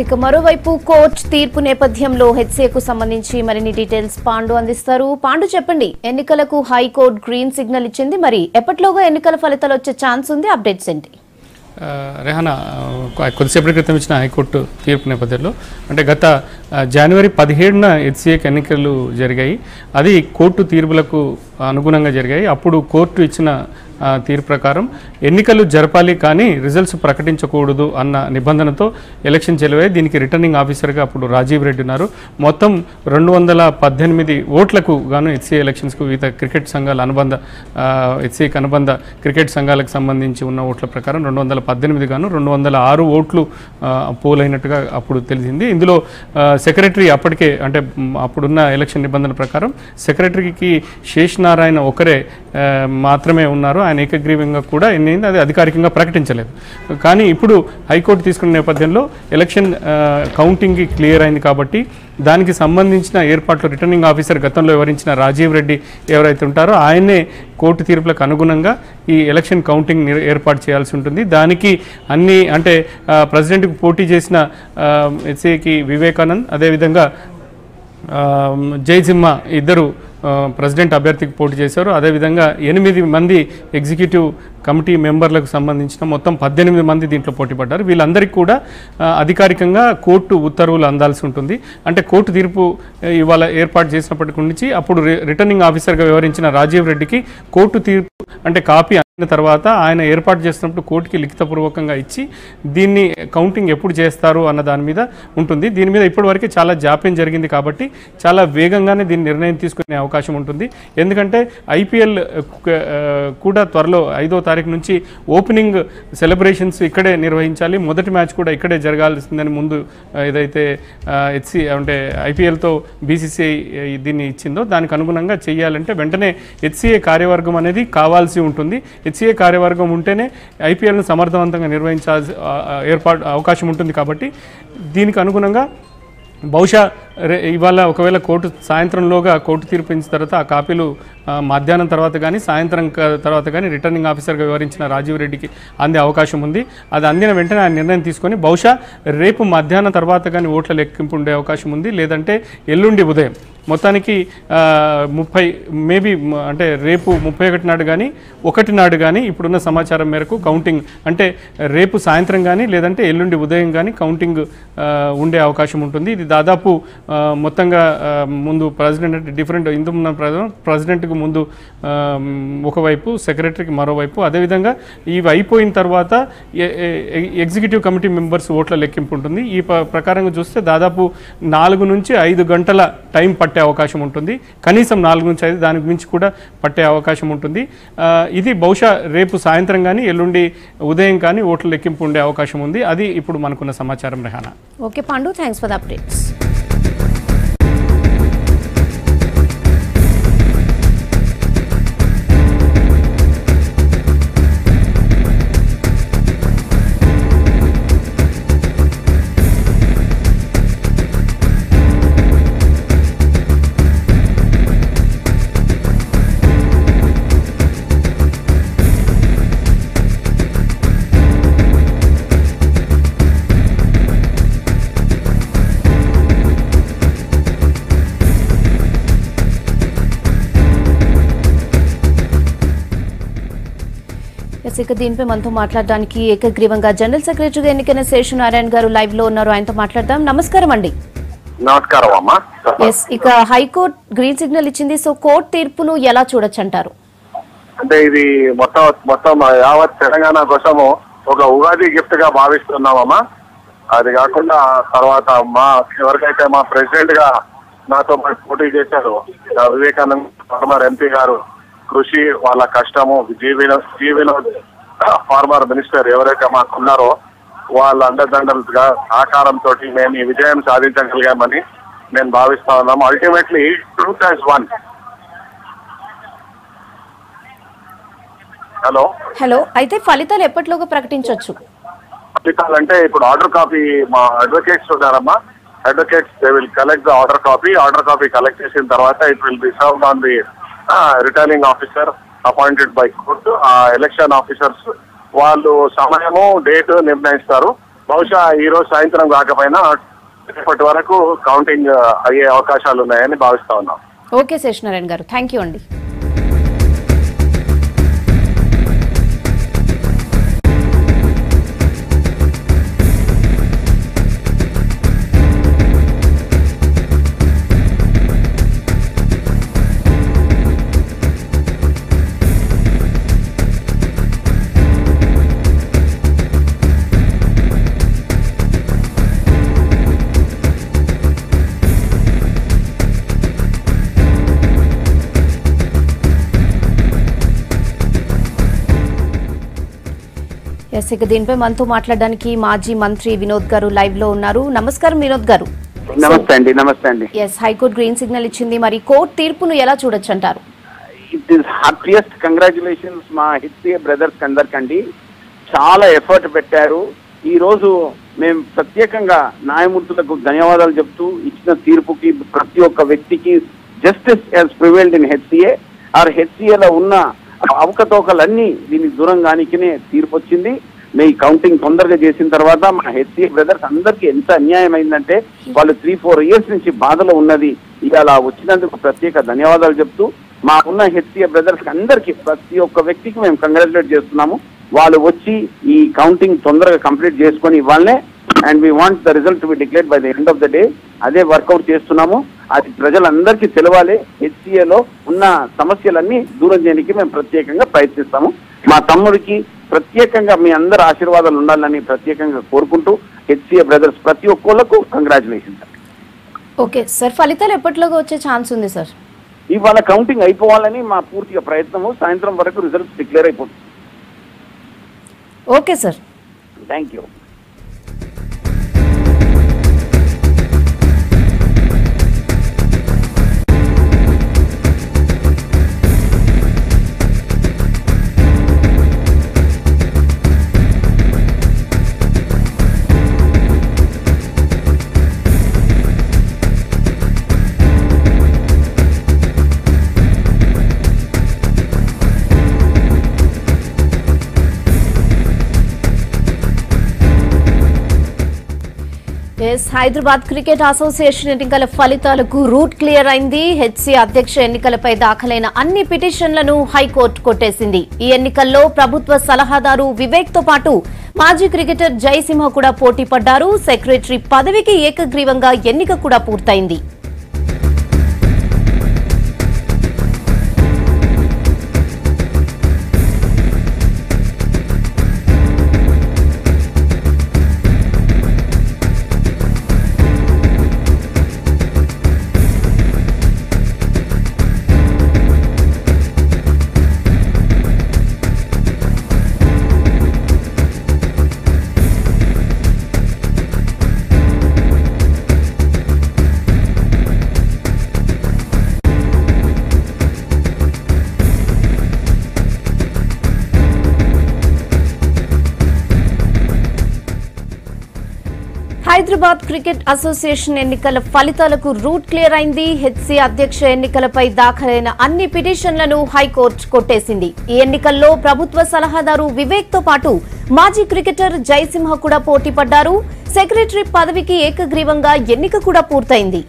ఇక మరోవైపు కోర్టు తీర్పు నేపథ్యంలో హెచ్సీఏకు సంబంధించి మరిన్ని డీటెయిల్స్ పాండు అందిస్తారు. పాండు చెప్పండి, ఎన్నికలకు హైకోర్టు గ్రీన్ సిగ్నల్ ఇచ్చింది, మరి ఎప్పటిలోగా ఎన్నికల ఫలితాలు వచ్చే ఛాన్స్ ఉంది, అప్డేట్స్ ఏంటి? రెహానా, కొద్దిసేపటి క్రితం ఇచ్చిన హైకోర్టు తీర్పు నేపథ్యంలో అంటే గత జనవరి 17న హెచ్సీఏకి ఎన్నికలు జరిగాయి. అది కోర్టు తీర్పులకు అనుగుణంగా జరిగాయి. అప్పుడు కోర్టు ఇచ్చిన తీర్పు ప్రకారం ఎన్నికలు జరపాలి కానీ రిజల్ట్స్ ప్రకటించకూడదు అన్న నిబంధనతో ఎలక్షన్ చెలివాయి. దీనికి రిటర్నింగ్ ఆఫీసర్గా అప్పుడు రాజీవ్ రెడ్డి ఉన్నారు. మొత్తం 218 ఓట్లకు గాను హెచ్సీఏ ఎలక్షన్స్కు వివిధ క్రికెట్ సంఘాల హెచ్సీఏకి అనుబంధ క్రికెట్ సంఘాలకు సంబంధించి ఉన్న ఓట్ల ప్రకారం 218 గాను 206 ఓట్లు పోల్ అయినట్టుగా అప్పుడు తెలిసింది. ఇందులో సెక్రటరీ అప్పటికే అంటే అప్పుడున్న ఎలక్షన్ నిబంధన ప్రకారం సెక్రటరీకి శేషనారాయణ ఒకరే మాత్రమే ఉన్నారు. ఆయన ఏకగ్రీవంగా కూడా ఎన్నైంది, అది అధికారికంగా ప్రకటించలేదు. కానీ ఇప్పుడు హైకోర్టు తీసుకున్న నేపథ్యంలో ఎలక్షన్ కౌంటింగ్కి క్లియర్ అయింది కాబట్టి దానికి సంబంధించిన ఏర్పాట్లు రిటర్నింగ్ ఆఫీసర్ గతంలో వివరించిన రాజీవ్ రెడ్డి ఎవరైతే ఉంటారో ఆయనే కోర్టు తీర్పులకు అనుగుణంగా ఈ ఎలక్షన్ కౌంటింగ్ ఏర్పాటు చేయాల్సి ఉంటుంది. దానికి అన్ని అంటే ప్రెసిడెంట్కి పోటీ చేసిన హెచ్సీఏకి వివేకానంద్, అదేవిధంగా జయసింహ ఇద్దరు ప్రెసిడెంట్ అభ్యర్థికి పోటీ చేశారు. అదేవిధంగా 8 మంది ఎగ్జిక్యూటివ్ కమిటీ మెంబర్లకు సంబంధించిన మొత్తం 18 మంది దీంట్లో పోటీ పడ్డారు. వీళ్ళందరికీ కూడా అధికారికంగా కోర్టు ఉత్తర్వులు అందాల్సి ఉంటుంది. అంటే కోర్టు తీర్పు ఇవాళ ఏర్పాటు చేసినప్పటి నుంచి అప్పుడు రిటర్నింగ్ ఆఫీసర్గా వ్యవహరించిన రాజీవ్ రెడ్డికి కోర్టు తీర్పు అంటే కాపీ అయిన తర్వాత ఆయన ఏర్పాటు చేస్తున్నప్పుడు కోర్టుకి లిఖితపూర్వకంగా ఇచ్చి దీన్ని కౌంటింగ్ ఎప్పుడు చేస్తారు అన్న దాని మీద ఉంటుంది. దీని మీద ఇప్పటివరకు చాలా జాప్యం జరిగింది కాబట్టి చాలా వేగంగానే దీన్ని నిర్ణయం తీసుకునే అవకాశం ఉంటుంది. ఎందుకంటే ఐపీఎల్ కూడా త్వరలో 5వ తారీఖు నుంచి ఓపెనింగ్ సెలబ్రేషన్స్ ఇక్కడే నిర్వహించాలి. మొదటి మ్యాచ్ కూడా ఇక్కడే జరగాల్సిందని ముందు ఏదైతే అంటే ఐపీఎల్తో బీసీసీఐ దీన్ని ఇచ్చిందో దానికి అనుగుణంగా చేయాలంటే వెంటనే హెచ్సీఏ కార్యవర్గం అనేది కావాల్సి ఉంటుంది. హెచ్సీఏ కార్యవర్గం ఉంటేనే ఐపీఎల్ను సమర్థవంతంగా నిర్వహించాల్సి అవకాశం ఉంటుంది. కాబట్టి దీనికి అనుగుణంగా బహుశా ఇవాళ ఒకవేళ కోర్టు సాయంత్రంలోగా కోర్టు తీర్పు ఇచ్చిన తర్వాత ఆ కాపీలు మధ్యాహ్నం తర్వాత కానీ సాయంత్రం తర్వాత కానీ రిటర్నింగ్ ఆఫీసర్గా వివరించిన రాజీవ్ రెడ్డికి అందే అవకాశం ఉంది. అది అందిన వెంటనే ఆయన నిర్ణయం తీసుకొని బహుశా రేపు మధ్యాహ్నం తర్వాత కానీ ఓట్ల లెక్కింపు ఉండే అవకాశం ఉంది. లేదంటే ఎల్లుండి ఉదయం మొత్తానికి 30 మేబీ అంటే రేపు 31 నాడు కానీ 1 నాడు కానీ ఇప్పుడున్న సమాచారం మేరకు కౌంటింగ్ అంటే రేపు సాయంత్రం కానీ లేదంటే ఎల్లుండి ఉదయం కానీ కౌంటింగ్ ఉండే అవకాశం ఉంటుంది. ఇది దాదాపు మొత్తంగా ముందు ప్రెసిడెంట్ అంటే డిఫరెంట్ ఇందున్న ప్రెసిడెంట్కి ముందు ఒకవైపు, సెక్రటరీకి మరోవైపు, అదేవిధంగా ఇవి అయిపోయిన తర్వాత ఎగ్జిక్యూటివ్ కమిటీ మెంబర్స్ ఓట్ల లెక్కింపు ఉంటుంది. ఈ ప్రకారంగా చూస్తే దాదాపు 4 నుంచి 5 గంటల టైం పట్టే అవకాశం ఉంటుంది. కనీసం 4 నుంచి 5, దానికి మించి కూడా పట్టే అవకాశం ఉంటుంది. ఇది బహుశా రేపు సాయంత్రం కానీ ఎల్లుండి ఉదయం కానీ ఓట్ల లెక్కింపు ఉండే అవకాశం ఉంది. అది ఇప్పుడు మనకున్న సమాచారం. Rehana. Okay Pandu, thanks for the updates. ఇక దీనిపై మనతో మాట్లాడడానికి ఏకగ్రీవంగా జనరల్ సెక్రటరీగా ఎన్నికైన శేషనారాయణ గారు లైవ్ లో ఉన్నారు. ఆయనతో మాట్లాడదాం. నమస్కారం అండి. నమస్కారం అమ్మా. ఇక హైకోర్టు గ్రీన్ సిగ్నల్ ఇచ్చింది. సో కోర్టు తీర్పును ఎలా చూడొచ్చు అంటారు? అంటే ఇది మొత్తం యావత్ తెలంగాణ కోసము ఒక ఉగాది గిఫ్ట్ గా భావిస్తున్నామమ్మా. అది కాకుండా తర్వాత ఎవరికైతే మా ప్రెసిడెంట్ గా నాతో పోటీ చేశారు వివేకానంద్ ఫార్మర్ ఎంపీ గారు కృషి, వాళ్ళ కష్టము, జీవినోద్ ఫార్మర్ మినిస్టర్ ఎవరైతే మాకున్నారో వాళ్ళ అండదండలుగా సహకారంతో మేము ఈ విజయం సాధించగలిగామని నేను భావిస్తా ఉన్నాము. Ultimately truth has one. Hello, అయితే ఫలితాలు ఎప్పటిలోగా ప్రకటించవచ్చు? ఫలితాలు అంటే ఇప్పుడు ఆర్డర్ కాపీ మా అడ్వకేట్స్ ఉన్నారమ్మా. Advocates they will collect the order copy collect చేసిన తర్వాత it will be served on the returning officer appointed by court. ఆ ఎలక్షన్ ఆఫీసర్స్ వాళ్ళు సమయము, డేట్ నిర్ణయిస్తారు. బహుశా ఈ రోజు సాయంత్రం కాకపోయినా రేపటి వరకు కౌంటింగ్ అయ్యే అవకాశాలు ఉన్నాయని భావిస్తా ఉన్నాం. ఓకే శేషనారాయణ గారు, థ్యాంక్ యూ అండి. ఇక దీనిపై మనతో మాట్లాడడానికి మాజీ మంత్రి వినోద్ గారు లైవ్ లో ఉన్నారు. నమస్కారం వినోద్ గారు. నమస్తే అండి. నమస్తే అండి. హైకోర్టు గ్రీన్ సిగ్నల్ ఇచ్చింది, మరి కోర్టు తీర్పును ఎలా చూడొచ్చు అంటారు? ఇట్ ఈస్ హార్టియెస్ట్ కంగ్రాచులేషన్స్ మా హెచ్సిఏ బ్రదర్స్ అందరికండి. చాలా ఎఫర్ట్ పెట్టారు. ఈ రోజు మేము ప్రత్యేకంగా న్యాయమూర్తులకు ధన్యవాదాలు చెప్తూ ఇచ్చిన తీర్పుకి ప్రతి ఒక్క వ్యక్తికి justice has prevailed in HCA. ఆర్ హెచ్సిఏలో ఉన్న అవకతవకలన్నీ దీనికి దూరంగానికినే తీర్పు వచ్చింది. మీ కౌంటింగ్ తొందరగా చేసిన తర్వాత మా హెచ్సిఏ బ్రదర్స్ అందరికీ ఎంత అన్యాయం అయిందంటే వాళ్ళు 3-4 years నుంచి బాధలో ఉన్నది. ఇలా వచ్చినందుకు ప్రత్యేక ధన్యవాదాలు చెప్తూ మా ఉన్న హెచ్సిఏ బ్రదర్స్ అందరికీ ప్రతి ఒక్క వ్యక్తికి మేము కంగ్రాచులేట్ చేస్తున్నాము. వాళ్ళు వచ్చి ఈ కౌంటింగ్ తొందరగా కంప్లీట్ చేసుకొని ఇవ్వాలనే and we want the result to be declared by the end of the day. అదే వర్కౌట్ చేస్తున్నాము. అది ప్రజలందరికీ తెలవాలి. హెచ్సిఏలో ఉన్న సమస్యలన్నీ దూరం చేయడానికి మేము ప్రత్యేకంగా ప్రయత్నిస్తాము. మా తమ్ముడికి ప్రత్యేకంగా మీ అందరి ఆశీర్వాదాలు ఉండాలని ప్రత్యేకంగా కోరుకుంటూ హెచ్సిఏ బ్రదర్స్ ప్రతి ఒక్కళ్ళకు కంగ్రాచులేషన్స్. ఓకే సార్, ఫలితాలు ఎప్పటిలోగా వచ్చే ఛాన్స్ ఉంది సార్? ఇవాళ కౌంటింగ్ అయిపోవాలని మా పూర్తిగా ప్రయత్నము. సాయంత్రం వరకు రిజల్ట్స్ డిక్లేర్ అయిపోతుంది. Okay sir, thank you. Hyderabad cricket association ఎన్నికల ఫలితాలకు రూట్ క్లియర్ అయింది. హెచ్సి అధ్యక్ష ఎన్నికలపై దాఖలైన అన్ని పిటిషన్లను హైకోర్టు కొట్టేసింది. ఈ ఎన్నికల్లో ప్రభుత్వ సలహాదారు వివేక్ తో పాటు మాజీ క్రికెటర్ జయసింహ కూడా పోటీ పడ్డారు. సెక్రటరీ పదవికి ఏకగ్రీవంగా ఎన్నిక కూడా పూర్తయింది. హైదరాబాద్ క్రికెట్ అసోసియేషన్ ఎన్నికల ఫలితాలకు రూట్ క్లియర్ అయింది. హెచ్సి అధ్యక్ష ఎన్నికలపై దాఖలైన అన్ని పిటిషన్లను హైకోర్టు కొట్టేసింది. ఈ ఎన్నికల్లో ప్రభుత్వ సలహాదారు వివేక్ తో పాటు మాజీ క్రికెటర్ జయసింహ కూడా పోటీ పడ్డారు. సెక్రటరీ పదవికి ఏకగ్రీవంగా ఎన్నిక కూడా పూర్తయింది.